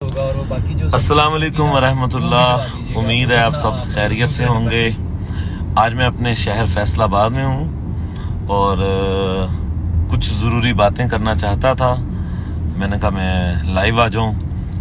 होगा और वो बाकी जो अस्सलाम वालेकुम वरहमत उल्लाह। उम्मीद है आप सब खैरियत से होंगे। आज मैं अपने शहर फैसलाबाद में हूँ और कुछ ज़रूरी बातें करना चाहता था। मैंने कहा मैं लाइव आ जाऊँ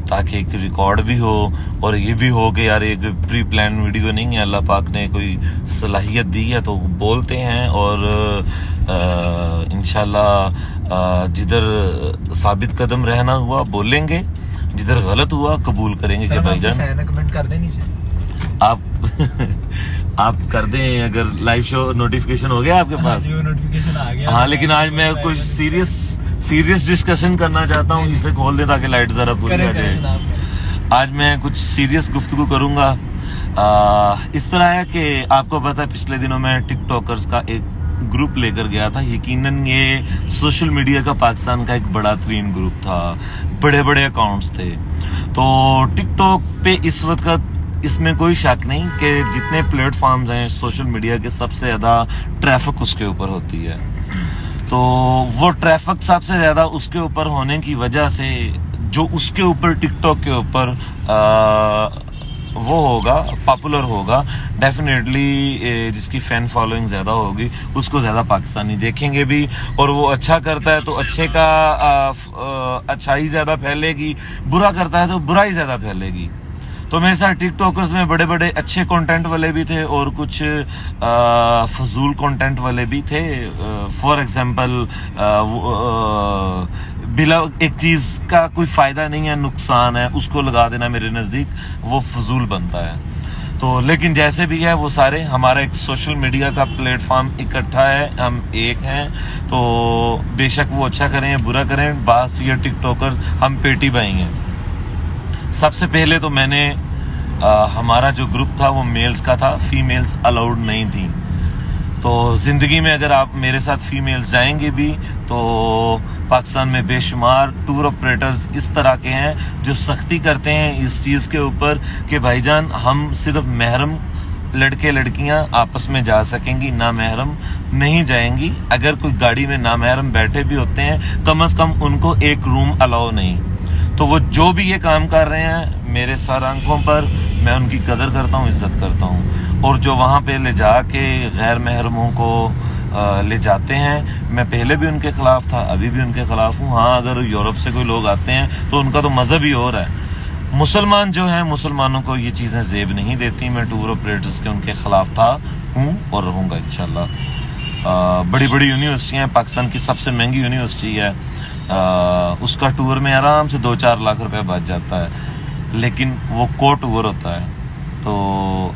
ताकि एक रिकॉर्ड भी हो और ये भी हो कि यार एक प्री प्लान वीडियो नहीं है, अल्लाह पाक ने कोई सलाहियत दी है तो बोलते हैं और इंशाल्लाह जिधर साबित कदम रहना हुआ बोलेंगे, जिधर गलत हुआ कबूल करेंगे कि भाईजान कमेंट कर देनी चाहिए आप कर दें। अगर लाइव शो नोटिफिकेशन हो गया आपके पास? नोटिफिकेशन आ गया। हाँ, लेकिन आज मैं कुछ सीरियस डिस्कशन करना चाहता हूँ। इसे खोल दे ताकि लाइट जरा पूरी आ जाए। आज मैं कुछ सीरियस गुफ्तगू करूंगा। इस तरह है कि आपको पता है पिछले दिनों में टिकटॉकर्स का एक ग्रुप लेकर गया था। यकीनन ये सोशल मीडिया का पाकिस्तान का एक बड़ा तरीन ग्रुप था, बड़े बड़े अकाउंट्स थे। तो टिकटॉक पे इस वक्त इसमें कोई शक नहीं कि जितने प्लेटफॉर्म्स हैं सोशल मीडिया के सबसे ज्यादा ट्रैफिक उसके ऊपर होती है। तो वो ट्रैफिक सबसे ज्यादा उसके ऊपर होने की वजह से जो उसके ऊपर टिकटॉक के ऊपर वो होगा, पॉपुलर होगा, डेफिनेटली जिसकी फैन फॉलोइंग ज्यादा होगी उसको ज्यादा पाकिस्तानी देखेंगे भी। और वो अच्छा करता है तो अच्छे का अच्छाई ज्यादा फैलेगी, बुरा करता है तो बुराई ज्यादा फैलेगी। तो मेरे साथ टिकटॉकर्स में बड़े बड़े अच्छे कंटेंट वाले भी थे और कुछ फजूल कंटेंट वाले भी थे। फॉर एग्जांपल बिला एक चीज का कोई फायदा नहीं है, नुकसान है, उसको लगा देना मेरे नजदीक वो फजूल बनता है। तो लेकिन जैसे भी है वो सारे हमारा एक सोशल मीडिया का प्लेटफॉर्म इकट्ठा है, हम एक हैं। तो बेशक वो अच्छा करें या बुरा करें, बास ये टिकटॉकर्स हम पेटी भाई हैं। सबसे पहले तो मैंने हमारा जो ग्रुप था वो मेल्स का था, फीमेल्स अलाउड नहीं थी। तो जिंदगी में अगर आप मेरे साथ फीमेल्स जाएंगे भी तो पाकिस्तान में बेशुमार टूर ऑपरेटर्स इस तरह के हैं जो सख्ती करते हैं इस चीज के ऊपर कि भाईजान हम सिर्फ महरम लड़के लड़कियां आपस में जा सकेंगी, ना महरम नहीं जाएंगी। अगर कोई गाड़ी में ना महरम बैठे भी होते हैं कम से कम उनको एक रूम अलाउ नहीं। तो वो जो भी ये काम कर रहे हैं मेरे सर आंखों पर, मैं उनकी कदर करता हूँ, इज्जत करता हूँ। और जो वहाँ पे ले जाके गैर महरमों को ले जाते हैं, मैं पहले भी उनके खिलाफ था, अभी भी उनके खिलाफ हूँ। हाँ, अगर यूरोप से कोई लोग आते हैं तो उनका तो मजहब ही और है। मुसलमान जो हैं, मुसलमानों को ये चीजें जेब नहीं देती। मैं टूर ऑपरेटर्स के उनके खिलाफ था, हूँ और रहूंगा इंशाल्लाह। बड़ी बड़ी यूनिवर्सिटियां, पाकिस्तान की सबसे महंगी यूनिवर्सिटी है, उसका टूर में आराम से 2-4 लाख रुपए बच जाता है, लेकिन वो को टूर होता है। तो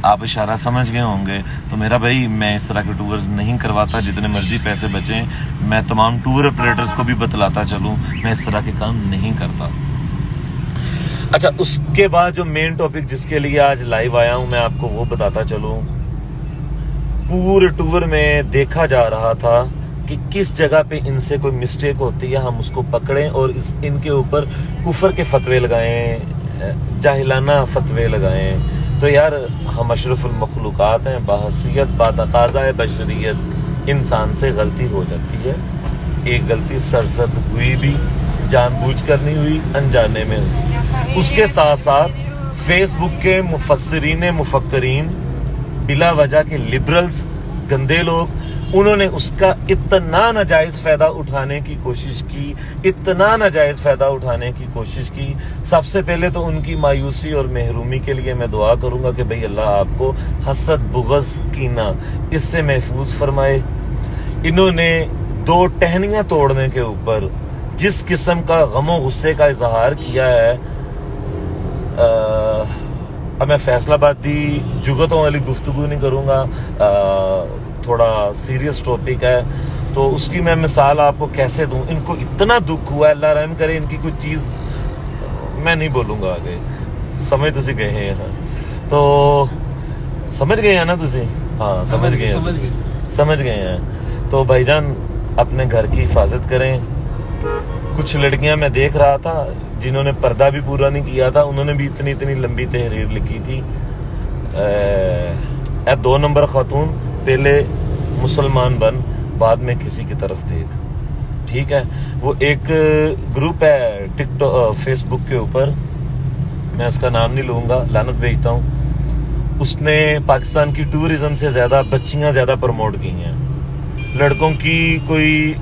आप इशारा समझ गए होंगे। तो मेरा भाई, मैं इस तरह के टूर्स नहीं करवाता, जितने मर्जी पैसे बचें। मैं तमाम टूर ऑपरेटर्स को भी बतलाता चलूं, मैं इस तरह के काम नहीं करता। अच्छा, उसके बाद जो मेन टॉपिक जिसके लिए आज लाइव आया हूं, मैं आपको वो बताता चलूं। पूरे टूर में देखा जा रहा था कि किस जगह पे इनसे कोई मिस्टेक होती है, हम उसको पकड़ें और इनके ऊपर कुफर के फतवे लगाएं, जाहिलाना फतवे लगाएं। तो यार, हम अशरफुल मखलूकात हैं, बाहसियत बातकाज़ा है बशरियत, इंसान से गलती हो जाती है। एक गलती सरसद हुई भी, जानबूझकर नहीं हुई, अनजाने में हुई। उसके साथ साथ फेसबुक के मुफस्सिरीन मुफक्करीन, बिला वजह के लिबरल्स, गंदे लोग, उन्होंने उसका इतना नाजायज फायदा उठाने की कोशिश की, इतना नाजायज फायदा उठाने की कोशिश की। सबसे पहले तो उनकी मायूसी और महरूमी के लिए मैं दुआ करूंगा कि भाई अल्लाह आपको हसद, बुग़ज़, कीना इससे महफूज फरमाए। इन्होंने 2 टहनियां तोड़ने के ऊपर जिस किस्म का गमो गुस्से का इजहार किया है, अब मैं फैसलाबादी जुगतों वाली गुफ्तगू नहीं करूंगा, थोड़ा सीरियस टॉपिक है तो उसकी मैं मिसाल आपको कैसे दूं। इनको इतना दुख हुआ है, अल्लाह रहम करे, इनकी कुछ चीज मैं नहीं बोलूंगा आगे, समझ तुसी गए हैं यहाँ। तो समझ गए हैं ना तुसी? हाँ, समझ गए हैं। तो भाईजान अपने घर की हिफाजत करें। कुछ लड़कियां मैं देख रहा था जिन्होंने पर्दा भी पूरा नहीं किया था, उन्होंने भी इतनी लंबी तहरीर लिखी थी। 2 नंबर खातून, पहले मुसलमान बन, बाद में किसी की तरफ देख। ठीक है, वो एक ग्रुप है टिकटॉक फेसबुक के ऊपर, मैं उसका नाम नहीं लूंगा, लानत भेजता हूँ, उसने पाकिस्तान की टूरिज्म से ज़्यादा बच्चियाँ ज़्यादा प्रमोट की हैं। लड़कों की कोई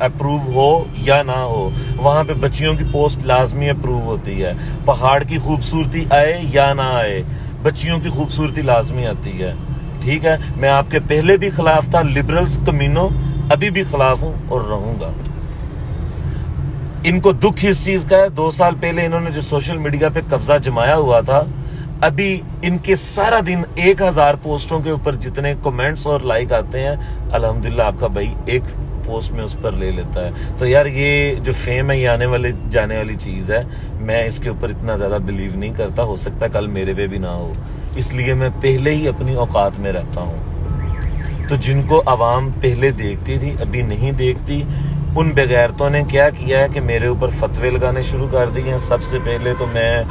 अप्रूव हो या ना हो, वहाँ पे बच्चियों की पोस्ट लाजमी अप्रूव होती है। पहाड़ की खूबसूरती आए या ना आए, बच्चियों की खूबसूरती लाजमी आती है। ठीक है, मैं आपके पहले भी खिलाफ था, लिबरल्स कमीनों, अभी भी खिलाफ हूँ और रहूँगा। इनको दुख इस चीज़ का है, 2 साल पहले इन्होंने जो सोशल मीडिया पे कब्जा जमाया हुआ था, अभी इनके सारा दिन 1000 पोस्टों के ऊपर जितने कमेंट्स और लाइक आते हैं, अल्हम्दुलिल्लाह आपका भाई एक पोस्ट में उस पर ले लेता है। तो यार ये जो फेम है ये आने वाले जाने वाली चीज़ है, मैं इसके ऊपर इतना ज़्यादा बिलीव नहीं करता। हो सकता है कल मेरे पे भी ना हो, इसलिए मैं पहले ही अपनी औकात में रहता हूँ। तो जिनको आवाम पहले देखती थी अभी नहीं देखती, उन बेगैरतों ने क्या किया है कि मेरे ऊपर फतवे लगाने शुरू कर दिए हैं। सबसे पहले तो मैं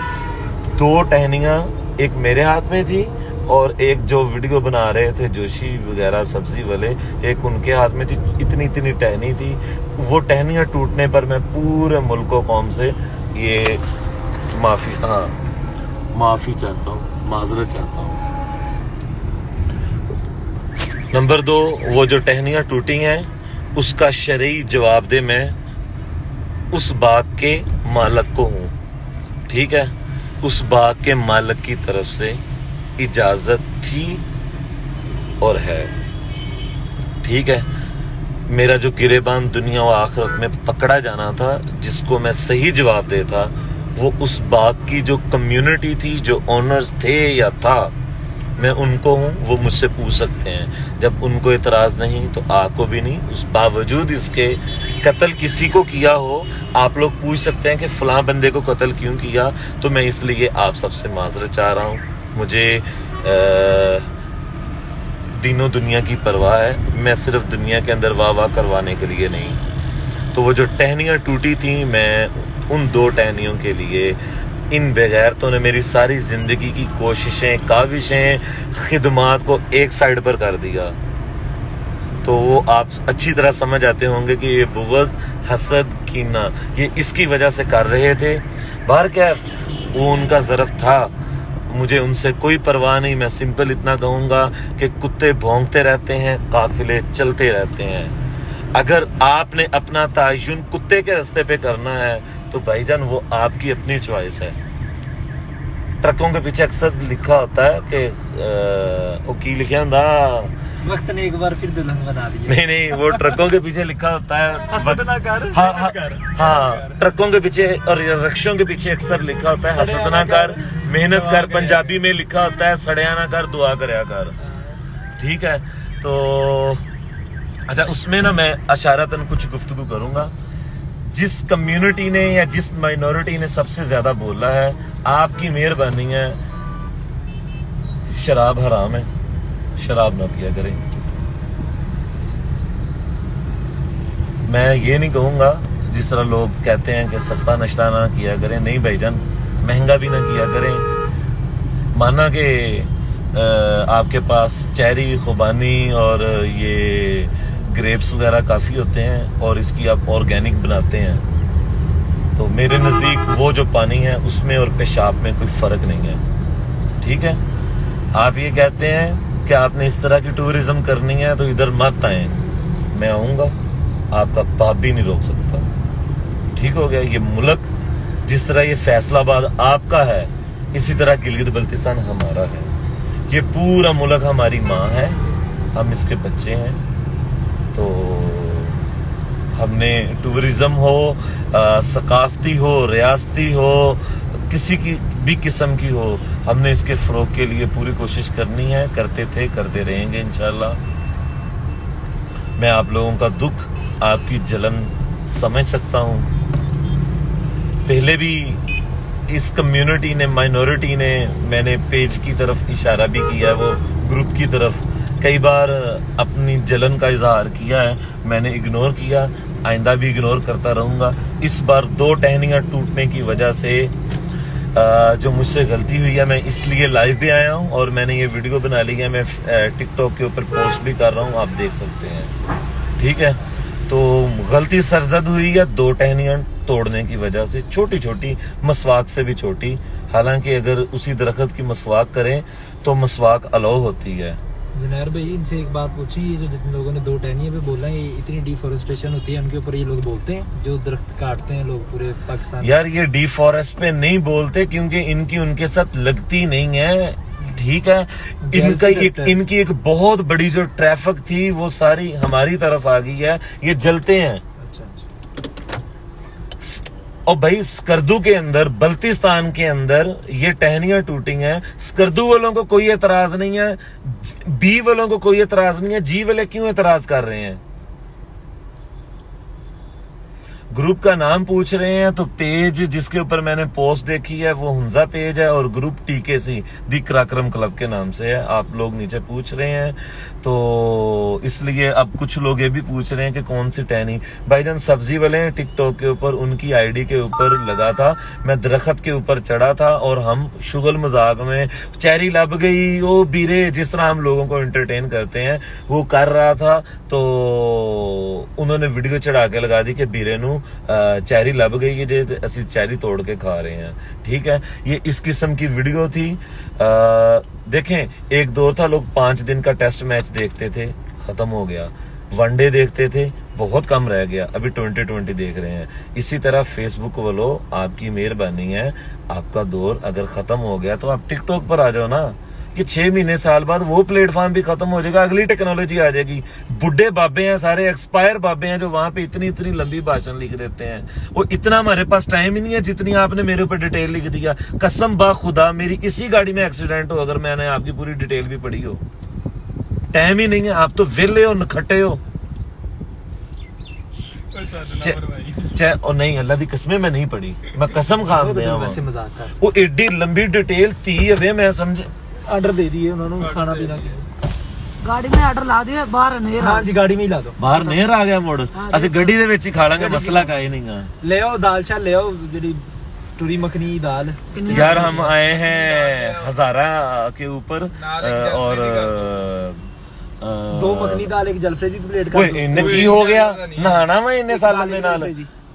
2 टहनियाँ, एक मेरे हाथ में थी और एक जो वीडियो बना रहे थे जोशी वगैरह सब्जी वाले, एक उनके हाथ में थी। इतनी टहनी थी, वो टहनियाँ टूटने पर मैं पूरे मुल्क कौम से ये माफ़ी चाहता हूँ, माजरत चाहता हूँ। नंबर 2, वो जो टहनियाँ टूटी हैं उसका शरई जवाब दे मैं उस बाग के मालिक को हूँ। ठीक है, उस बाग के मालिक की तरफ से इजाजत थी और है। ठीक है, मेरा जो गिरेबान दुनिया व आखिरत में पकड़ा जाना था, जिसको मैं सही जवाब देता, वो उस बाग की जो कम्युनिटी थी, जो ओनर्स थे या था, मैं उनको हूँ, वो मुझसे पूछ सकते हैं। जब उनको इतराज़ नहीं तो आपको भी नहीं। उस बावजूद इसके कत्ल किसी को किया हो, आप लोग पूछ सकते हैं कि फलां बंदे को कत्ल क्यों किया, तो मैं इसलिए आप सबसे माजरत चाह रहा हूँ। मुझे दीनों दुनिया की परवाह है, मैं सिर्फ दुनिया के अंदर वाह करवाने के लिए नहीं। तो वो जो टहनियाँ टूटी थी, मैं उन 2 टहनियों के लिए, इन बेगैरतों ने मेरी सारी जिंदगी की कोशिशें, काविशें, खिदमात को एक साइड पर कर दिया। तो वो आप अच्छी तरह समझ आते होंगे कि ये बुग़्ज़, हसद, कीना ये इसकी वजह से कर रहे थे। बाहर क्या, वो उनका ज़रफ़ था, मुझे उनसे कोई परवाह नहीं। मैं सिंपल इतना कहूँगा कि कुत्ते भौंकते रहते हैं, काफिले चलते रहते हैं। अगर आपने अपना तयन कुत्ते के रास्ते पे करना है तो भाईजान वो आपकी अपनी चॉइस है। ट्रकों के पीछे अक्सर लिखा होता है कि वो की लिखा होता, वक्त ने एक बार फिर दुल्हन बना दी। नहीं, वो ट्रकों के पीछे लिखा होता है हसद ना कर, हाँ, ट्रकों के पीछे और रक्षों के पीछे अक्सर लिखा होता है हसद ना कर, मेहनत कर। पंजाबी में लिखा होता है सड़िया ना कर, दुआ करया कर। ठीक है, तो अच्छा, उसमें ना मैं अशारतन कुछ गुफ्तगू करूंगा। जिस कम्युनिटी ने या जिस माइनॉरिटी ने सबसे ज्यादा बोला है, आपकी मेहरबानी है, शराब हराम है, शराब ना पिया करें। मैं ये नहीं कहूँगा जिस तरह लोग कहते हैं कि सस्ता नशा ना किया करें, नहीं भाईजान, महंगा भी ना किया करें। माना कि आपके पास चेरी, खुबानी और ये ग्रेप्स वगैरह काफ़ी होते हैं और इसकी आप ऑर्गेनिक बनाते हैं, तो मेरे नज़दीक वो जो पानी है उसमें और पेशाब में कोई फ़र्क नहीं है। ठीक है, आप ये कहते हैं कि आपने इस तरह की टूरिज्म करनी है तो इधर मत आए, मैं आऊँगा, आपका बाप भी नहीं रोक सकता। ठीक हो गया। ये मुल्क जिस तरह ये फैसलाबाद आपका है, इसी तरह गिलगित बल्तिस्तान हमारा है। ये पूरा मुल्क हमारी माँ है, हम इसके बच्चे हैं। तो हमने टूरिज्म हो, सकाफती हो, रियासती हो, किसी की भी किस्म की हो, हमने इसके फ़रोग के लिए पूरी कोशिश करनी है, करते थे, करते रहेंगे इंशाल्लाह। मैं आप लोगों का दुख, आपकी जलन समझ सकता हूँ। पहले भी इस कम्युनिटी ने, माइनॉरिटी ने, मैंने पेज की तरफ इशारा भी किया है, वो ग्रुप की तरफ कई बार अपनी जलन का इजहार किया है, मैंने इग्नोर किया, आइंदा भी इग्नोर करता रहूँगा। इस बार 2 टहनियाँ टूटने की वजह से जो मुझसे गलती हुई है, मैं इसलिए लाइव भी आया हूँ और मैंने ये वीडियो बना ली है, मैं टिकटॉक के ऊपर पोस्ट भी कर रहा हूँ, आप देख सकते हैं। ठीक है, तो गलती सरजद हुई है 2 टहनियाँ तोड़ने की वजह से, छोटी छोटी, मसवाक से भी छोटी। حالانکہ اگر اسی درخت کی مسواک کریں تو مسواک الاؤ ہوتی ہے. زنیر بھائی ان سے ایک بات پوچھی, یہ جو جتنے لوگوں نے 2 ٹہنیاں پہ بولا ہے, یہ اتنی ڈیفورسٹریشن ہوتی ہے ان کے اوپر یہ لوگ بولتے ہیں جو درخت کاٹتے ہیں لوگ پورے پاکستان؟ یار یہ ڈی فارسٹ پہ نہیں بولتے کیونکہ ان کے ساتھ لگتی نہیں ہے, ٹھیک ہے. ان کی ایک بہت بڑی جو ٹریفک تھی وہ ساری ہماری طرف آ گئی ہے, یہ جلتے ہیں. اور بھائی سکردو کے اندر, بلتستان کے اندر یہ ٹہنیاں ٹوٹی ہیں. سکردو والوں کو کوئی اعتراض نہیں ہے, بی والوں کو کوئی اعتراض نہیں ہے, جی والے کیوں اعتراض کر رہے ہیں؟ گروپ کا نام پوچھ رہے ہیں تو پیج جس کے اوپر میں نے پوسٹ دیکھی ہے وہ حمزہ پیج ہے اور گروپ TKC دی کراکرم کلب کے نام سے ہے. آپ لوگ نیچے پوچھ رہے ہیں تو اس لیے اب کچھ لوگ یہ بھی پوچھ رہے ہیں کہ کون سی ٹہنی. بھائی جان سبزی والے ہیں ٹک ٹاک کے اوپر, ان کی ID کے اوپر لگا تھا, میں درخت کے اوپر چڑھا تھا اور ہم شغل مذاق میں چیری لب گئی او بیرے, جس طرح ہم لوگوں کو انٹرٹین کرتے ہیں وہ کر رہا تھا. تو انہوں نے ویڈیو چڑھا کے لگا دی کہ بیرے نو چیری لب گئی ہے, اسی چیری توڑ کے کھا رہے ہیں. ٹھیک ہے, یہ اس قسم کی ویڈیو تھی. دیکھیں ایک دور تھا لوگ 5 دن کا ٹیسٹ میچ دیکھتے تھے, ختم ہو گیا. 1 ڈے دیکھتے تھے, بہت کم رہ گیا. ابھی 2020 دیکھ رہے ہیں. اسی طرح فیس بک والو آپ کی مہربانی ہے, آپ کا دور اگر ختم ہو گیا تو آپ ٹک ٹاک پر آ جاؤ نا, کہ 6 مہینے سال بعد وہ پلیٹ فارم بھی ختم ہو جائے گا, اگلی ٹیکنالوجی آ جائے گی. بڈھے بابے ہیں سارے, ایکسپائر بابے ہیں جو وہاں پہ اتنی لمبی بھاشن لکھ دیتے ہیں. وہ اتنا ہمارے پاس ٹائم ہی نہیں ہے جتنی آپ نے میرے اوپر ڈیٹیل لکھ دیا. قسم با خدا میری اسی گاڑی میں ایکسیڈنٹ ہو اگر میں نے آپ کی پوری ڈیٹیل بھی پڑھی ہو. ٹائم ہی نہیں ہے, آپ تو ویلے ہو, نکھٹے ہو. نہیں اللہ دی قسمیں میں نہیں پڑھی, میں قسم خان دیا. وہ ایڈی لمبی ڈیٹیل تھی ہے, میں سمجھے آرڈر دے دیے انہوں نے کھانا پینا کی گاڑی میں آرڈر لا دیا باہر نیر. ہاں جی گاڑی میں ہی لا دو, باہر نیر آ گیا موڑ. اسی گڈی دے وچ ہی کھا لیں گے, مسئلہ کا ہی نہیں ہے. لے آؤ دال شاہ لے آؤ, جڑی ٹوری مکھنی دال. یار ہم آئے ہیں ہزارہ کے اوپر اور 2 مکھنی دال, 1 جلفے دی پلیٹ کا. کی ہو گیا نہانا میں اننے سالوں دے نال.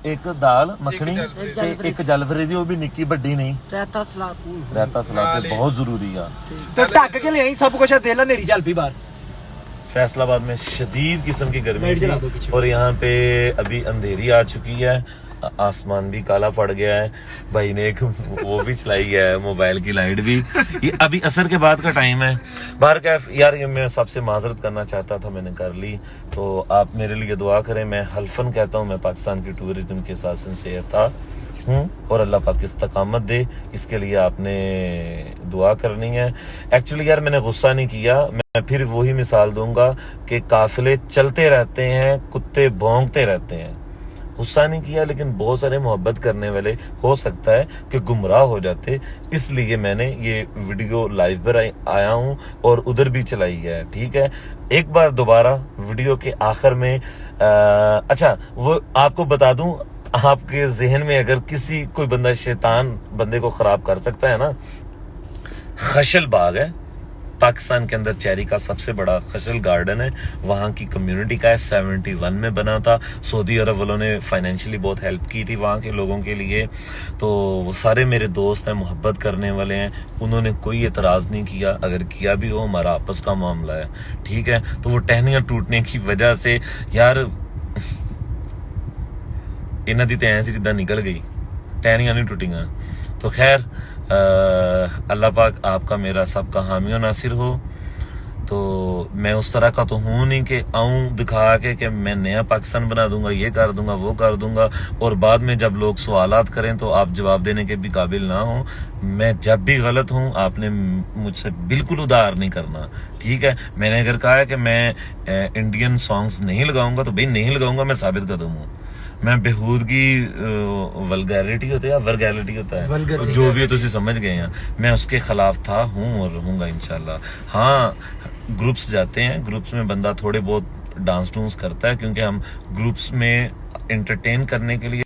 ایک دال مکھنی, ایک جلفری دی, وہ بھی نکی بڑی نہیں. رہتا سلاد بہت ضروری ہے. تو ٹک کے لے آئی سب کچھ. تیلا نیری چل پی باہر. فیصل آباد میں شدید قسم کی گرمی تھی اور یہاں پہ ابھی اندھیری آ چکی ہے, آسمان بھی کالا پڑ گیا ہے. بھائی نے ایک وہ بھی چلائی ہے موبائل کی لائٹ بھی. یہ ابھی عصر کے بعد کا ٹائم ہے. باہر کا یار یہ میں سب سے معذرت کرنا چاہتا تھا, میں نے کر لی, تو آپ میرے لیے دعا کریں. میں حلفاً کہتا ہوں میں پاکستان کی ٹورزم کے ساتھ سنسیئر تھا ہوں, اور اللہ پاک استقامت دے, اس کے لیے آپ نے دعا کرنی ہے. ایکچولی یار میں نے غصہ نہیں کیا, میں پھر وہی مثال دوں گا کہ قافلے چلتے رہتے ہیں, کتے بھونکتے رہتے ہیں. غصہ نہیں کیا, لیکن بہت سارے محبت کرنے والے ہو سکتا ہے کہ گمراہ ہو جاتے, اس لیے میں نے یہ ویڈیو لائیو پر آیا ہوں اور ادھر بھی چلائی ہے. ٹھیک ہے, ایک بار دوبارہ ویڈیو کے آخر میں اچھا وہ آپ کو بتا دوں, آپ کے ذہن میں اگر کوئی بندہ شیطان بندے کو خراب کر سکتا ہے نا, خشل باغ ہے پاکستان کے اندر, چیری کا سب سے بڑا خشل گارڈن ہے, وہاں کی کمیونٹی کا ہے. 71 میں بنا تھا. سعودی عرب والوں نے فائنینشلی بہت ہیلپ کی تھی وہاں کے لوگوں کے لیے. تو وہ سارے میرے دوست ہیں, محبت کرنے والے ہیں, انہوں نے کوئی اعتراض نہیں کیا. اگر کیا بھی ہو ہمارا آپس کا معاملہ ہے. ٹھیک ہے, تو وہ ٹہنیاں ٹوٹنے کی وجہ سے یار انہاں دی تے ایسی جدہ نکل گئی, ٹہنیاں نہیں ٹوٹی گا. تو خیر اللہ پاک آپ کا میرا سب کا حامی و ناصر ہو. تو میں اس طرح کا تو ہوں نہیں کہ آؤں دکھا کے کہ میں نیا پاکستان بنا دوں گا, یہ کر دوں گا, وہ کر دوں گا, اور بعد میں جب لوگ سوالات کریں تو آپ جواب دینے کے بھی قابل نہ ہوں. میں جب بھی غلط ہوں آپ نے مجھ سے بالکل ادھار نہیں کرنا. ٹھیک ہے, میں نے اگر کہا ہے کہ میں انڈین سانگز نہیں لگاؤں گا تو بھائی نہیں لگاؤں گا, میں ثابت کر دوں. میں بےہودگی ولگیرٹی ہوتا ہے یا ورگیلٹی ہوتا ہے, جو بھی تو سمجھ گئے ہیں, میں اس کے خلاف تھا, ہوں اور رہوں گا انشاءاللہ. ہاں گروپس جاتے ہیں, گروپس میں بندہ تھوڑے بہت ڈانس ڈونس کرتا ہے, کیونکہ ہم گروپس میں انٹرٹین کرنے کے لیے